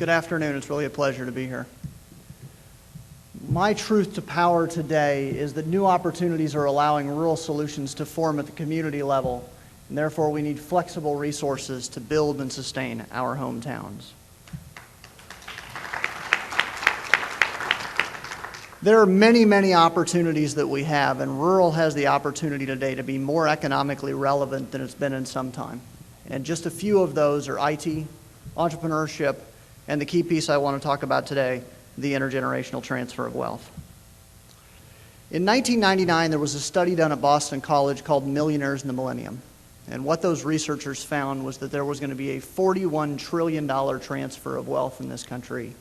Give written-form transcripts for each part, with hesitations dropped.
Good afternoon. It's really a pleasure to be here. My truth to power today is that new opportunities are allowing rural solutions to form at the community level, and therefore we need flexible resources to build and sustain our hometowns. There are many, many opportunities that we have, and rural has the opportunity today to be more economically relevant than it's been in some time. And just a few of those are IT, entrepreneurship, and the key piece I want to talk about today, the intergenerational transfer of wealth. In 1999, there was a study done at Boston College called Millionaires in the Millennium. And what those researchers found was that there was going to be a $41 trillion transfer of wealth in this country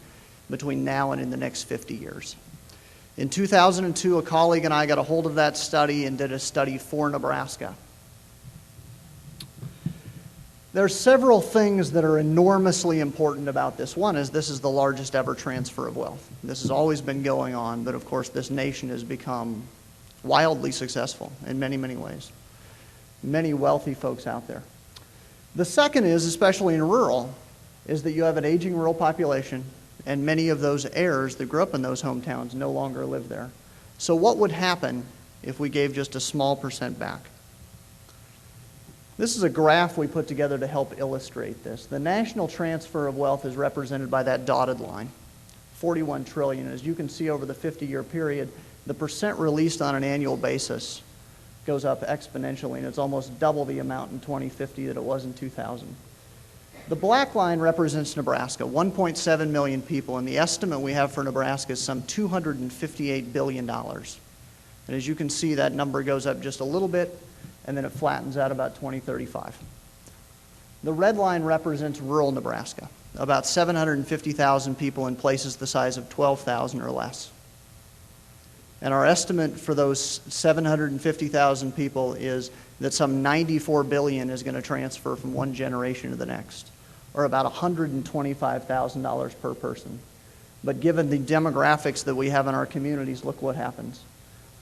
between now and in the next 50 years. In 2002, a colleague and I got a hold of that study and did a study for Nebraska. There are several things that are enormously important about this. One is this is the largest ever transfer of wealth. This has always been going on, but of course this nation has become wildly successful in many, many ways. Many wealthy folks out there. The second is, especially in rural, is that you have an aging rural population, and many of those heirs that grew up in those hometowns no longer live there. So what would happen if we gave just a small percent back? This is a graph we put together to help illustrate this. The national transfer of wealth is represented by that dotted line, 41 trillion. As you can see over the 50-year period, the percent released on an annual basis goes up exponentially, and it's almost double the amount in 2050 that it was in 2000. The black line represents Nebraska, 1.7 million people, and the estimate we have for Nebraska is some $258 billion. And as you can see, that number goes up just a little bit, and then it flattens out about 2035. The red line represents rural Nebraska, about 750,000 people in places the size of 12,000 or less. And our estimate for those 750,000 people is that some $94 billion is going to transfer from one generation to the next, or about $125,000 per person. But given the demographics that we have in our communities, look what happens.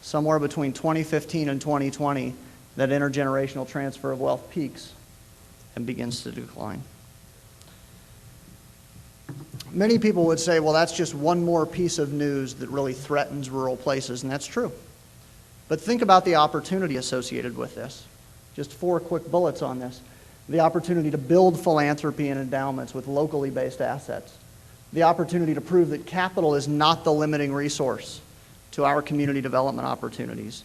Somewhere between 2015 and 2020, that intergenerational transfer of wealth peaks and begins to decline. Many people would say, well, that's just one more piece of news that really threatens rural places, and that's true. But think about the opportunity associated with this. Just 4 quick bullets on this. The opportunity to build philanthropy and endowments with locally based assets. The opportunity to prove that capital is not the limiting resource to our community development opportunities.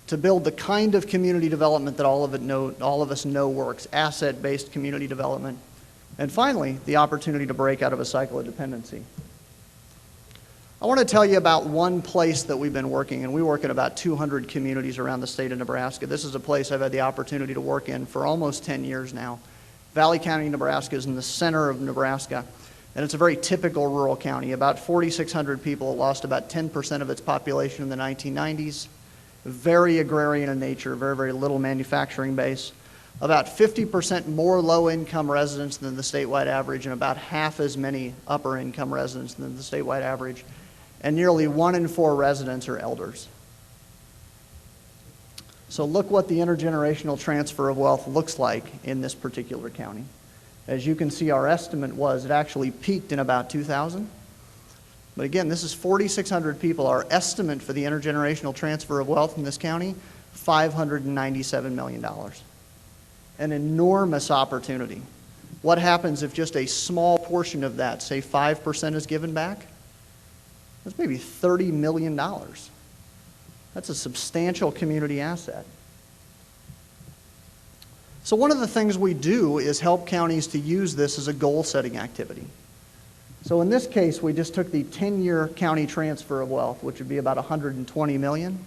To build the kind of community development that all of us know works, asset-based community development. And finally, the opportunity to break out of a cycle of dependency. I want to tell you about one place that we've been working, and we work in about 200 communities around the state of Nebraska. This is a place I've had the opportunity to work in for almost 10 years now. Valley County, Nebraska is in the center of Nebraska, and it's a very typical rural county. About 4,600 people, lost about 10% of its population in the 1990s. Very agrarian in nature, very, very little manufacturing base. About 50% more low-income residents than the statewide average, and about half as many upper-income residents than the statewide average. And nearly 1 in 4 residents are elders. So look what the intergenerational transfer of wealth looks like in this particular county. As you can see, our estimate was it actually peaked in about 2000. But again, this is 4,600 people. Our estimate for the intergenerational transfer of wealth in this county, $597 million. An enormous opportunity. What happens if just a small portion of that, say 5%, is given back? That's maybe $30 million. That's a substantial community asset. So one of the things we do is help counties to use this as a goal-setting activity. So in this case, we just took the 10-year county transfer of wealth, which would be about $120 million,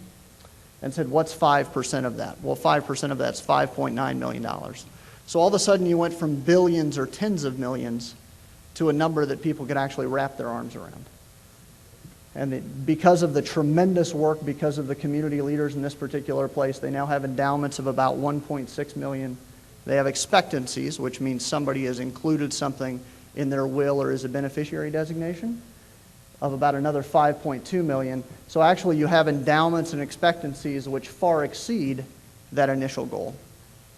and said, what's 5% of that? Well, 5% of that's $5.9 million. So all of a sudden you went from billions or tens of millions to a number that people could actually wrap their arms around. And because of the tremendous work, because of the community leaders in this particular place, they now have endowments of about $1.6 million. They have expectancies, which means somebody has included something in their will or as a beneficiary designation, of about another $5.2 million. So actually you have endowments and expectancies which far exceed that initial goal.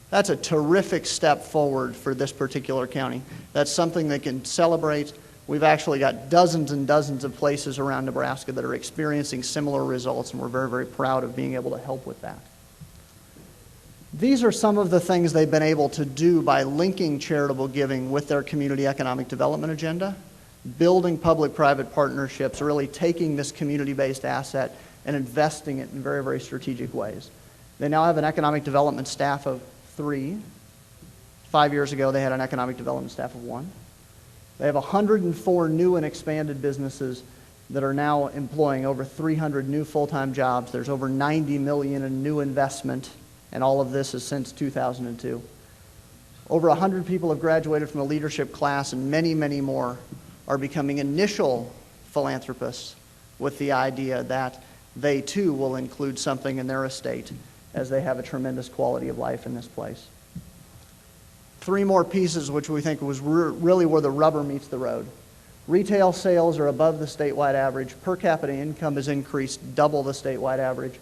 That's a terrific step forward for this particular county. That's something they can celebrate. We've actually got dozens and dozens of places around Nebraska that are experiencing similar results, and we're very, very proud of being able to help with that. These are some of the things they've been able to do by linking charitable giving with their community economic development agenda, building public-private partnerships, really taking this community-based asset and investing it in very, very strategic ways. They now have an economic development staff of 3. 5 years ago, they had an economic development staff of 1. They have 104 new and expanded businesses that are now employing over 300 new full-time jobs. There's over $90 million in new investment, and all of this is since 2002. Over 100 people have graduated from a leadership class, and many, many more are becoming initial philanthropists with the idea that they too will include something in their estate as they have a tremendous quality of life in this place. 3 more pieces which we think was really where the rubber meets the road. Retail sales are above the statewide average. Per capita income has increased double the statewide average.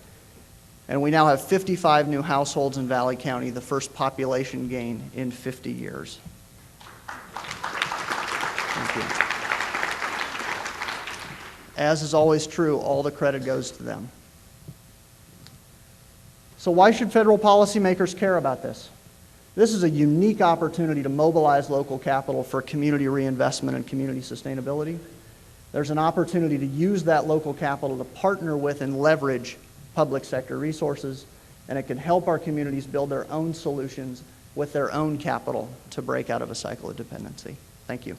And we now have 55 new households in Valley County, the first population gain in 50 years. Thank you. As is always true, all the credit goes to them. So why should federal policymakers care about this? This is a unique opportunity to mobilize local capital for community reinvestment and community sustainability. There's an opportunity to use that local capital to partner with and leverage public sector resources, and it can help our communities build their own solutions with their own capital to break out of a cycle of dependency. Thank you.